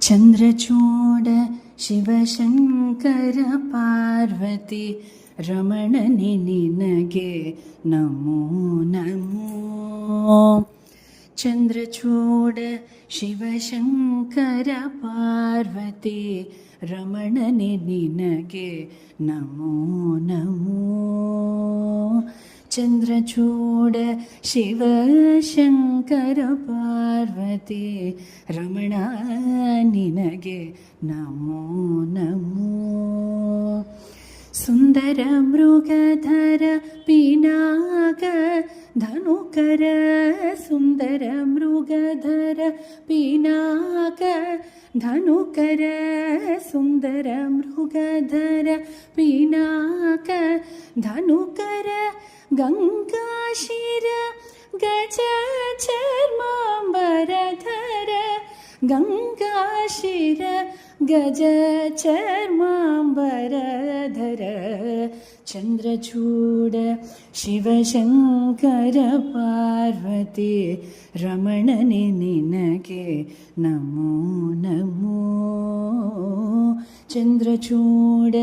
ಚಂದ್ರಚೂಡ ಶಿವಶಂಕರ ಪಾರ್ವತಿ ರಮಣನೆ ನಿನಗೆ ನಮೋ ನಮೋ. ಚಂದ್ರಚೂಡ ಶಿವಶಂಕರ ಪಾರ್ವತಿ ರಮಣನೆ ನಿನಗೆ ನಮೋ ನಮೋ. ಚಂದ್ರಚೂಡ ಶಿವಶಂಕರ ಪಾರ್ವತಿ ರಮಣ ನಿನಗೆ ನಮೋ ನಮೋ. ಸುಂದರ ಮೃಗಧರ ಪಿನಾಕ ಧನುಕರ ಸುಂದರ ಮೃಗಧರ ಪಿನಾಕ ಧನುಕರ ಸುಂದರ ಮೃಗಧರ ಪಿನಾಕ ಧನುಕರ ಗಂಗಾಶಿರ ಗಜ ಚರ್ಮಾಂಬರಧರ ಗಂಗಾಶಿರ ಗಜ ಚರ್ಮಾಂಬರಧರ. ಚಂದ್ರಚೂಡ ಶಿವಶಂಕರ ಪಾರ್ವತಿ ರಮಣನೆ ನಿನಗೆ ನಮೋ ನಮೋ. ಚಂದ್ರಚೂಡ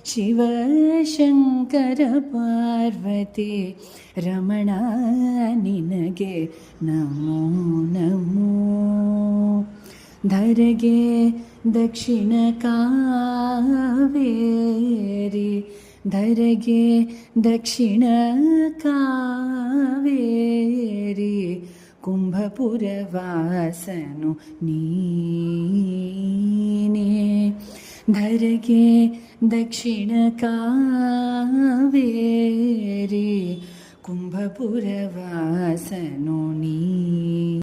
ಶಿವಶಂಕರ ಪಾರ್ವತಿ ರಮಣ ನಿನಗೆ ನಮೋ ನಮೋ. ಧರೆಗೆ ದಕ್ಷಿಣ ಕಾವೇರಿ ಧರೆಗೆ ದಕ್ಷಿಣ ಕಾವೇರಿ ಕುಂಭಪುರ ವಾಸನು ನೀನೇ. ಧರೆಗೆ ದಕ್ಷಿಣ ಕಾವೇರಿ ಕುಂಭಪುರ ವಾಸನು ನೀ.